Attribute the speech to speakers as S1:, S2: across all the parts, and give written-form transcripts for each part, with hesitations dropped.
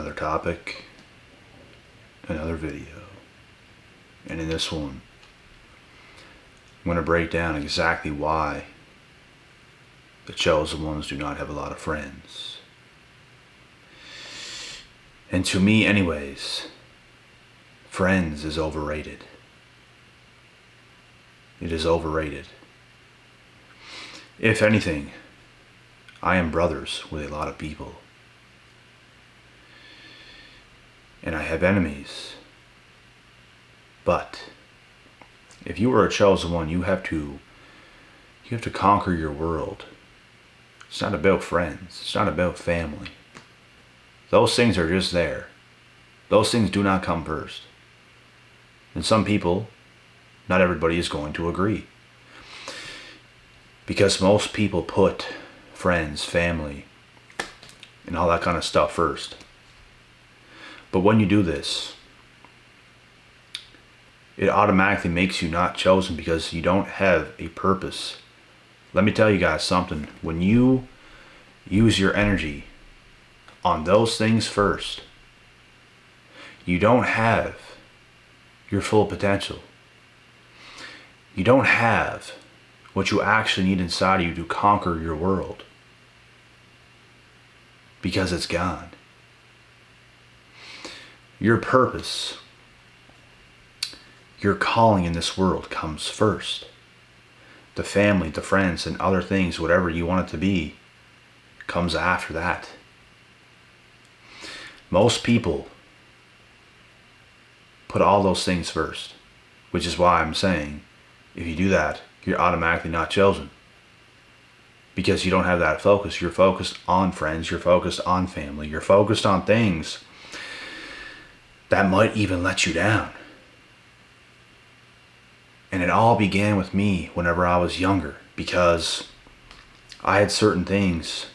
S1: another topic, another video. And in this one, I'm going to break down exactly why the chosen ones do not have a lot of friends. And to me anyways, friends is overrated. It is overrated. If anything, I am brothers with a lot of people. And I have enemies. But if you are a chosen one, you have to conquer your world. It's not about friends. It's not about family. Those things are just there. Those things do not come first. And some people, not everybody is going to agree. Because most people put friends, family, and all that kind of stuff first. But when you do this, it automatically makes you not chosen because you don't have a purpose. Let me tell you guys something. When you use your energy on those things first, you don't have your full potential. You don't have what you actually need inside of you to conquer your world. Because it's gone. Your purpose, your calling in this world comes first. The family, the friends, and other things, whatever you want it to be, comes after that. Most people put all those things first, which is why I'm saying, if you do that, you're automatically not chosen. Because you don't have that focus. You're focused on friends, you're focused on family, you're focused on things that might even let you down. And it all began with me whenever I was younger, because I had certain things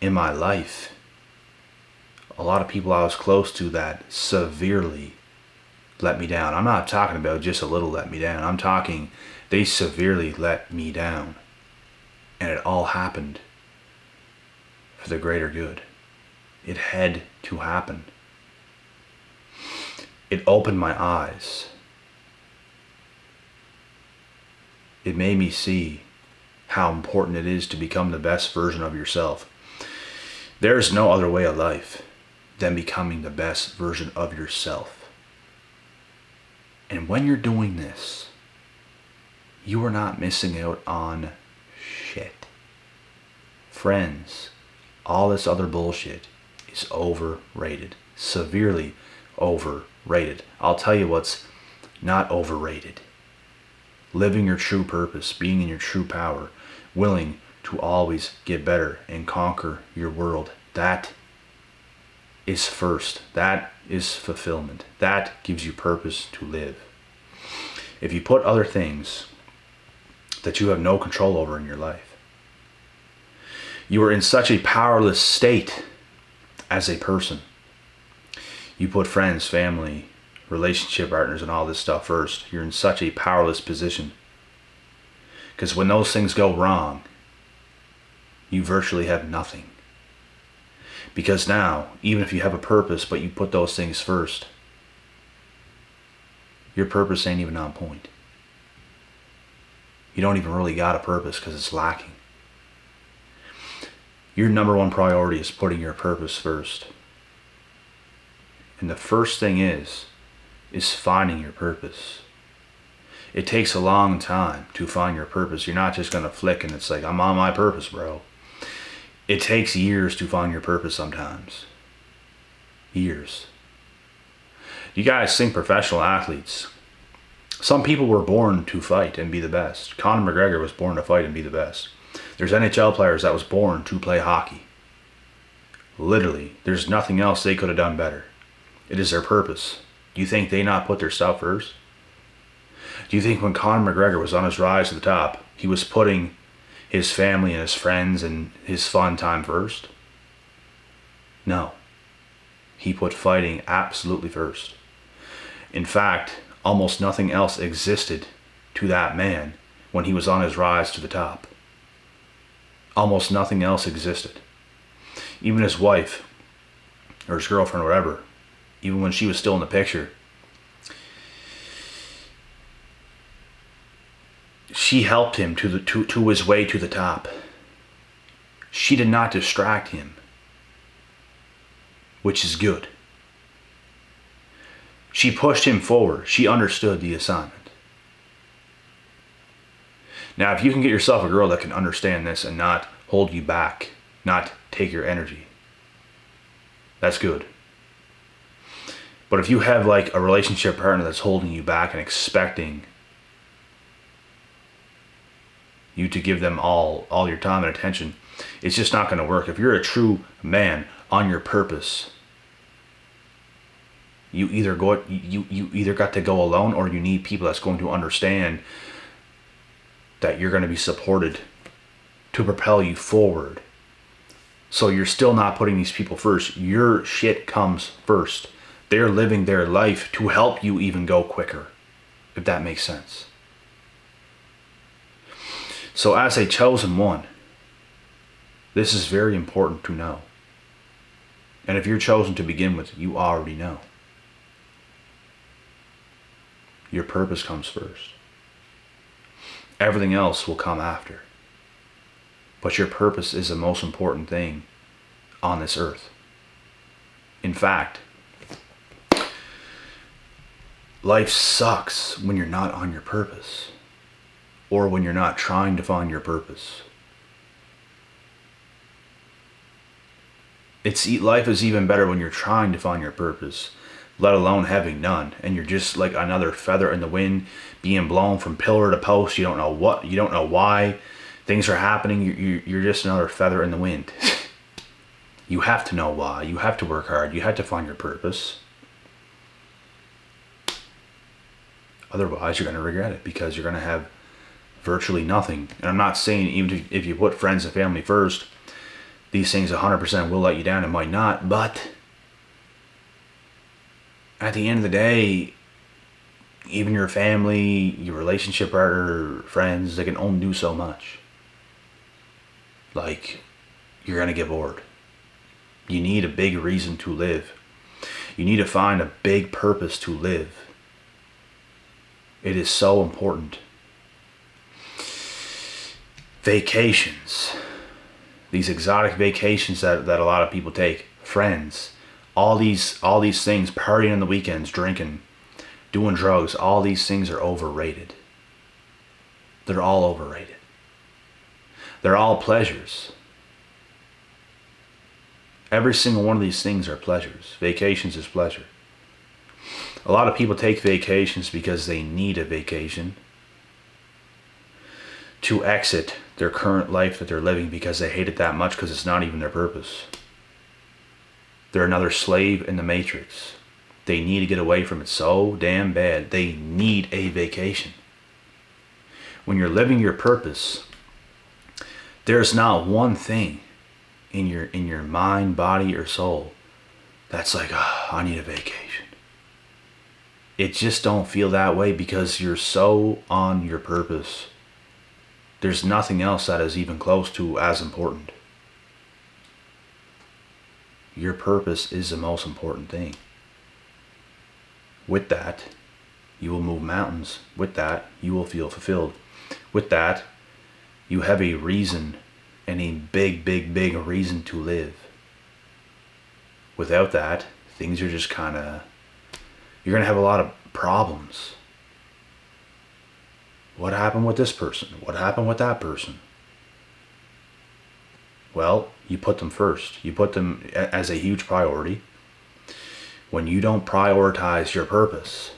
S1: in my life, a lot of people I was close to that severely let me down. I'm not talking about just a little let me down. I'm talking they severely let me down. And it all happened for the greater good. It had to happen. It opened my eyes. It made me see how important it is to become the best version of yourself. There is no other way of life than becoming the best version of yourself. And when you're doing this, you are not missing out on shit. Friends, all this other bullshit is overrated. Severely overrated. I'll tell you what's not overrated. Living your true purpose, being in your true power, willing to always get better and conquer your world. That is first. That is fulfillment. That gives you purpose to live. If you put other things that you have no control over in your life, you are in such a powerless state as a person. You put friends, family, relationship partners, and all this stuff first. You're in such a powerless position. Because when those things go wrong, you virtually have nothing. Because now, even if you have a purpose, but you put those things first, your purpose ain't even on point. You don't even really got a purpose because it's lacking. Your number one priority is putting your purpose first. And the first thing is finding your purpose. It takes a long time to find your purpose. You're not just going to flick and it's like, I'm on my purpose, bro. It takes years to find your purpose sometimes. Years. You guys think professional athletes. Some people were born to fight and be the best. Conor McGregor was born to fight and be the best. There's NHL players that was born to play hockey. Literally, there's nothing else they could have done better. It is their purpose. Do you think they not put their stuff first? Do you think when Conor McGregor was on his rise to the top, he was putting his family and his friends and his fun time first? No. He put fighting absolutely first. In fact, almost nothing else existed to that man when he was on his rise to the top. Almost nothing else existed. Even his wife, or his girlfriend, or whatever, even when she was still in the picture, she helped him to his way to the top. She did not distract him, which is good. She pushed him forward. She understood the assignment. Now, if you can get yourself a girl that can understand this and not hold you back, not take your energy, that's good. But if you have like a relationship partner that's holding you back and expecting you to give them all your time and attention, it's just not going to work. If you're a true man on your purpose, you either got to go alone, or you need people that's going to understand that you're going to be supported to propel you forward. So you're still not putting these people first. Your shit comes first. They're living their life to help you even go quicker, if that makes sense. So as a chosen one, this is very important to know. And if you're chosen to begin with, you already know. Your purpose comes first. Everything else will come after. But your purpose is the most important thing on this earth. In fact, life sucks when you're not on your purpose, or when you're not trying to find your purpose. Life is even better when you're trying to find your purpose, let alone having none, and you're just like another feather in the wind, being blown from pillar to post. You don't know why things are happening. You're just another feather in the wind. You have to know why. You have to work hard. You have to find your purpose. Otherwise, you're going to regret it, because you're going to have virtually nothing. And I'm not saying even if you put friends and family first, these things 100% will let you down. It might not, but at the end of the day, even your family, your relationship partner, friends, they can only do so much. Like, you're going to get bored. You need a big reason to live. You need to find a big purpose to live. It is so important. Vacations. These exotic vacations that a lot of people take. Friends. All these things, partying on the weekends, drinking, doing drugs, all these things are overrated. They're all overrated. They're all pleasures. Every single one of these things are pleasures. Vacations is pleasure. A lot of people take vacations because they need a vacation to exit their current life that they're living, because they hate it that much, because it's not even their purpose. They're another slave in the matrix. They need to get away from it so damn bad. They need a vacation. When you're living your purpose, there's not one thing in your mind, body, or soul that's like, I need a vacation. It just don't feel that way, because you're so on your purpose. There's nothing else that is even close to as important. Your purpose is the most important thing. With that, you will move mountains. With that, you will feel fulfilled. With that, you have a reason, and a big, big, big reason to live. Without that, things are just kind of, you're going to have a lot of problems. What happened with this person? What happened with that person? Well, you put them first. You put them as a huge priority. When you don't prioritize your purpose,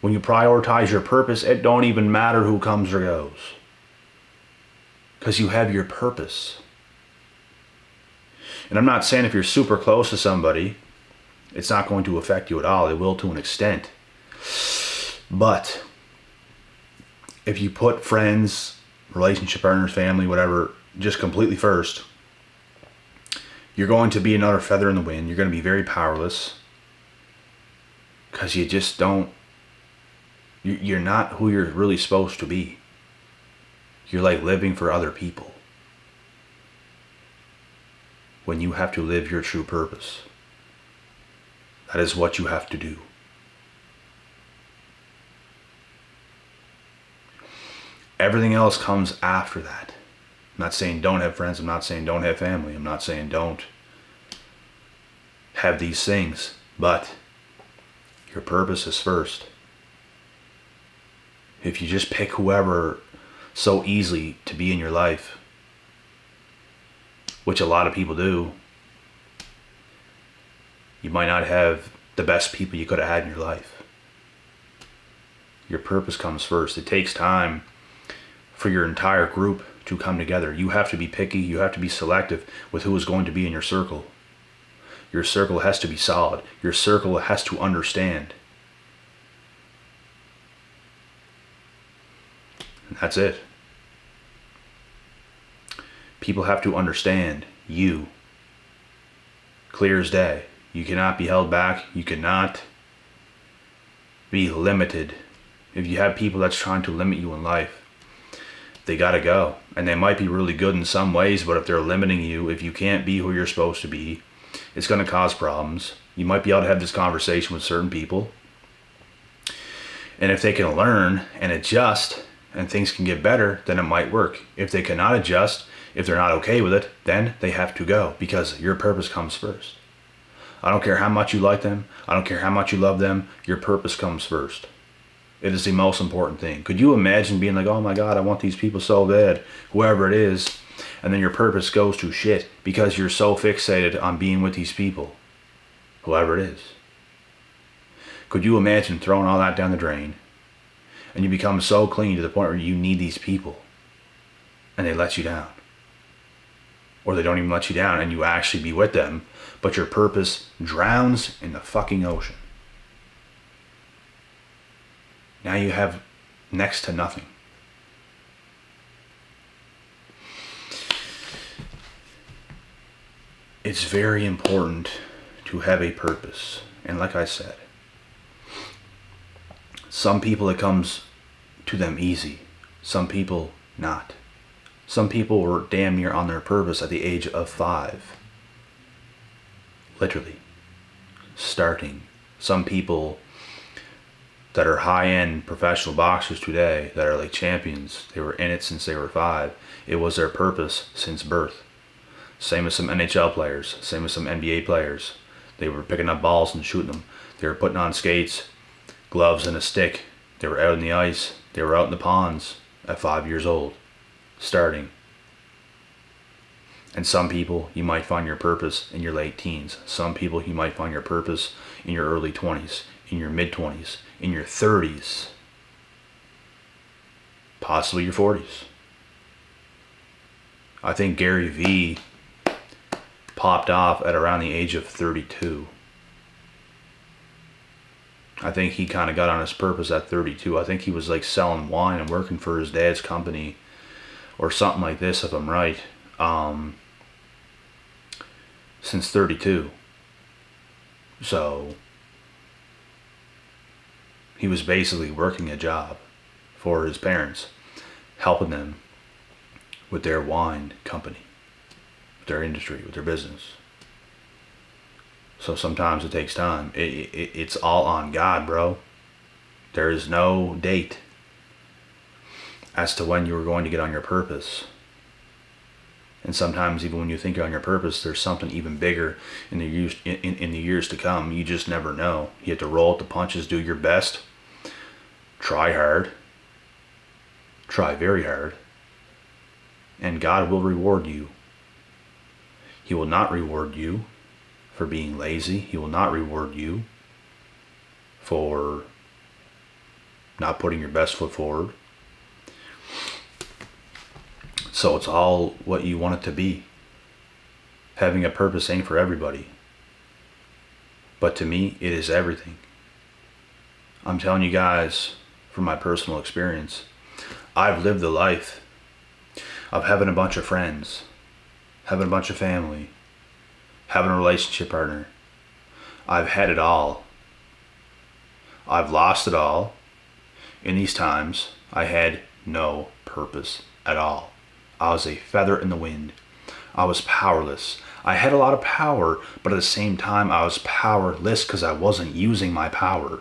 S1: when you prioritize your purpose, it don't even matter who comes or goes, because you have your purpose. And I'm not saying if you're super close to somebody, it's not going to affect you at all. It will to an extent. But if you put friends, relationship partners, family, whatever, just completely first, you're going to be another feather in the wind. You're going to be very powerless, because you just don't, you're not who you're really supposed to be. You're like living for other people. when you have to live your true purpose. That is what you have to do. Everything else comes after that. I'm not saying don't have friends. I'm not saying don't have family. I'm not saying don't have these things. But your purpose is first. If you just pick whoever so easily to be in your life, which a lot of people do, you might not have the best people you could have had in your life. Your purpose comes first. It takes time for your entire group to come together. You have to be picky. You have to be selective with who is going to be in your circle. Your circle has to be solid. Your circle has to understand. And that's it. People have to understand you. Clear as day. You cannot be held back. You cannot be limited. If you have people that's trying to limit you in life, they gotta go. And they might be really good in some ways, but if they're limiting you, if you can't be who you're supposed to be, it's gonna cause problems. You might be able to have this conversation with certain people. And if they can learn and adjust and things can get better, then it might work. If they cannot adjust, if they're not okay with it, then they have to go, because your purpose comes first. I don't care how much you like them. I don't care how much you love them. Your purpose comes first. It is the most important thing. Could you imagine being like, oh my God, I want these people so bad, whoever it is, and then your purpose goes to shit because you're so fixated on being with these people, whoever it is. Could you imagine throwing all that down the drain and you become so clean to the point where you need these people and they let you down? Or they don't even let you down and you actually be with them, but your purpose drowns in the fucking ocean. Now you have next to nothing. It's very important to have a purpose. And like I said, some people it comes to them easy. Some people not. Some people were damn near on their purpose at the age of 5. Literally. Starting. Some people that are high-end professional boxers today that are like champions, they were in it since they were 5. It was their purpose since birth. Same as some NHL players, same as some NBA players. They were picking up balls and shooting them. They were putting on skates, gloves and a stick. They were out on the ice. They were out in the ponds at 5 years old, starting. And some people, you might find your purpose in your late teens. Some people, you might find your purpose in your early 20s, in your mid-20s, in your 30s, possibly your 40s. I think Gary Vee popped off at around the age of 32. I think he kind of got on his purpose at 32. I think he was like selling wine and working for his dad's company or something like this, if I'm right, since 32. So he was basically working a job for his parents, helping them with their wine company, with their industry, with their business. So sometimes it takes time. It's all on God, bro. There is no date as to when you're going to get on your purpose. And sometimes even when you think you're on your purpose, there's something even bigger in the years to come. You just never know. You have to roll with the punches, do your best, try hard, try very hard, and God will reward you. He will not reward you for being lazy. He will not reward you for not putting your best foot forward. So it's all what you want it to be. Having a purpose ain't for everybody. But to me, it is everything. I'm telling you guys from my personal experience, I've lived the life of having a bunch of friends, having a bunch of family, having a relationship partner. I've had it all. I've lost it all. In these times, I had no purpose at all. I was a feather in the wind. I was powerless. I had a lot of power, but at the same time, I was powerless because I wasn't using my power.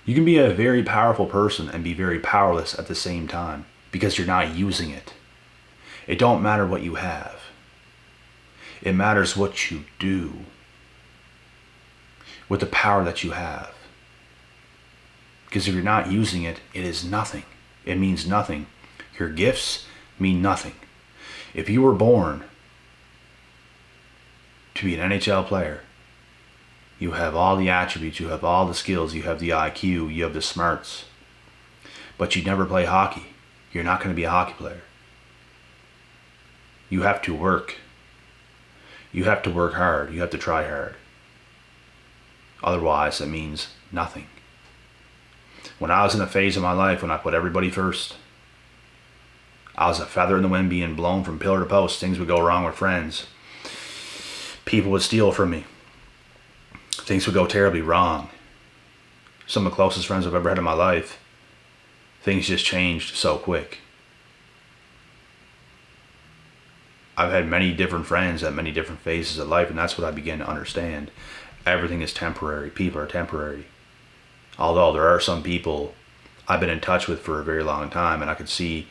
S1: You can be a very powerful person and be very powerless at the same time because you're not using it. It don't matter what you have. It matters what you do with the power that you have. Because if you're not using it, it is nothing. It means nothing. Your gifts mean nothing. If you were born to be an NHL player, you have all the attributes, you have all the skills, you have the IQ, you have the smarts, but you never play hockey. You're not going to be a hockey player. You have to work. You have to work hard. You have to try hard. Otherwise, it means nothing. When I was in a phase of my life when I put everybody first, I was a feather in the wind being blown from pillar to post. Things would go wrong with friends. People would steal from me. Things would go terribly wrong. Some of the closest friends I've ever had in my life, things just changed so quick. I've had many different friends at many different phases of life, and that's what I began to understand. Everything is temporary. People are temporary. Although there are some people I've been in touch with for a very long time, and I could see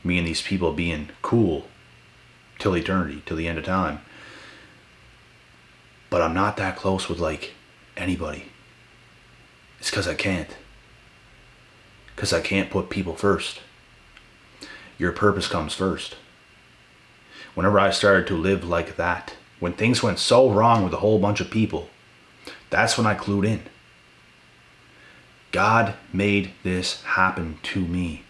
S1: me and these people being cool till eternity, till the end of time. But I'm not that close with like anybody. It's because I can't. Because I can't put people first. Your purpose comes first. Whenever I started to live like that, when things went so wrong with a whole bunch of people, that's when I clued in. God made this happen to me.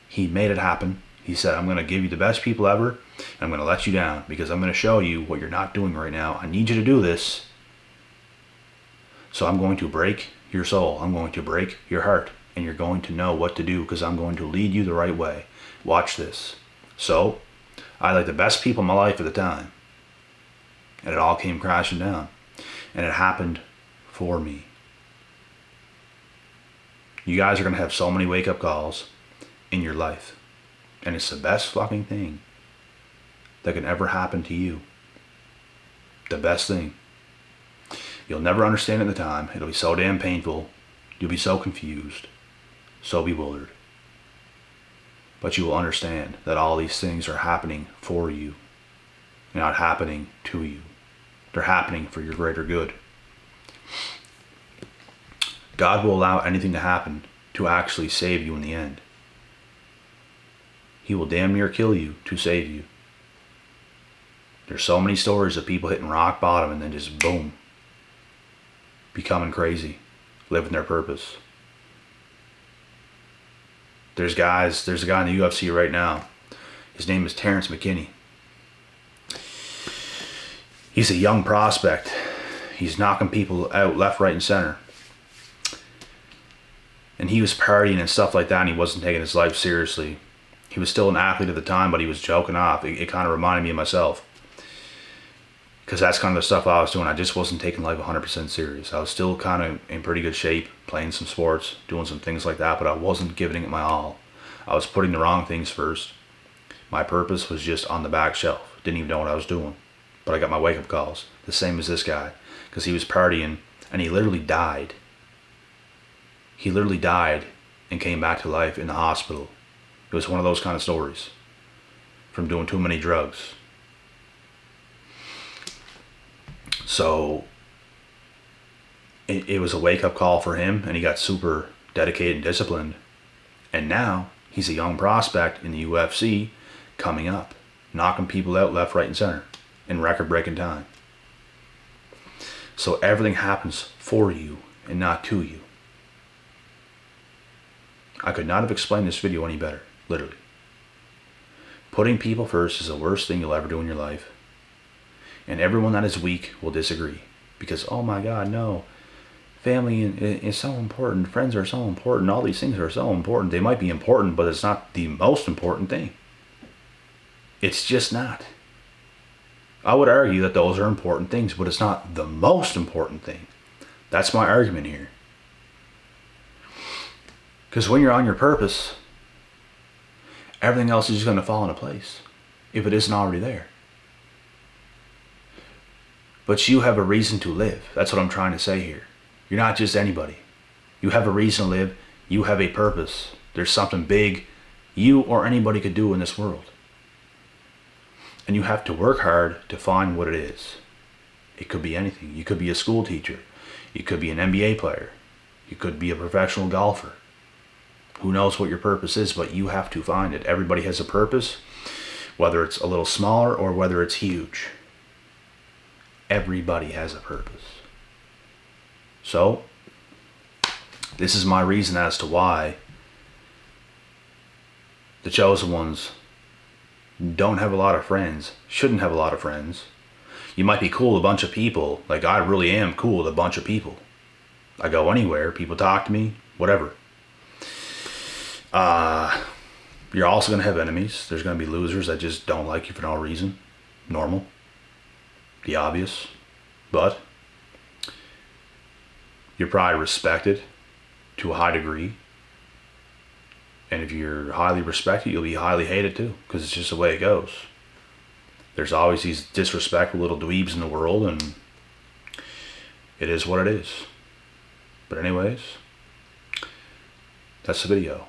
S1: He made it happen. He said, I'm going to give you the best people ever, and I'm going to let you down because I'm going to show you what you're not doing right now. I need you to do this. So I'm going to break your soul. I'm going to break your heart, and you're going to know what to do because I'm going to lead you the right way. Watch this. So I had like the best people in my life at the time, and it all came crashing down, and it happened for me. You guys are going to have so many wake-up calls in your life, and it's the best fucking thing that can ever happen to you. The best thing. You'll never understand it at the time. It'll be so damn painful. You'll be so confused, so bewildered. But you will understand that all these things are happening for you. They're not happening to you. They're happening for your greater good. God will allow anything to happen to actually save you in the end. He will damn near kill you to save you. There's so many stories of people hitting rock bottom and then just boom, becoming crazy, living their purpose. There's a guy in the UFC right now. His name is Terrence McKinney. He's a young prospect. He's knocking people out left, right, and center. And he was partying and stuff like that, and he wasn't taking his life seriously. He was still an athlete at the time, but he was joking off. It kind of reminded me of myself. Because that's kind of the stuff I was doing. I just wasn't taking life 100% serious. I was still kind of in pretty good shape, playing some sports, doing some things like that, but I wasn't giving it my all. I was putting the wrong things first. My purpose was just on the back shelf. Didn't even know what I was doing. But I got my wake-up calls. The same as this guy. Because he was partying, and he literally died. He literally died and came back to life in the hospital. It was one of those kind of stories. From doing too many drugs. So it was a wake-up call for him, and he got super dedicated and disciplined. And now he's a young prospect in the UFC coming up, knocking people out left, right, and center in record-breaking time. So everything happens for you and not to you. I could not have explained this video any better, literally. Putting people first is the worst thing you'll ever do in your life. And everyone that is weak will disagree. Because, oh my God, no. Family is so important. Friends are so important. All these things are so important. They might be important, but it's not the most important thing. It's just not. I would argue that those are important things, but it's not the most important thing. That's my argument here. Because when you're on your purpose, everything else is just going to fall into place. if it isn't already there. But you have a reason to live. That's what I'm trying to say here. You're not just anybody. You have a reason to live. You have a purpose. There's something big you or anybody could do in this world. And you have to work hard to find what it is. It could be anything. You could be a school teacher. You could be an NBA player. You could be a professional golfer. Who knows what your purpose is, but you have to find it. Everybody has a purpose, whether it's a little smaller or whether it's huge. Everybody has a purpose. So, this is my reason as to why the chosen ones don't have a lot of friends, shouldn't have a lot of friends. You might be cool with a bunch of people, like I really am cool with a bunch of people. I go anywhere, people talk to me, whatever. You're also going to have enemies. There's going to be losers that just don't like you for no reason. Normal. The obvious. But you're probably respected to a high degree. And if you're highly respected, you'll be highly hated too, because it's just the way it goes. There's always these disrespectful little dweebs in the world, and it is what it is. But anyways, that's the video.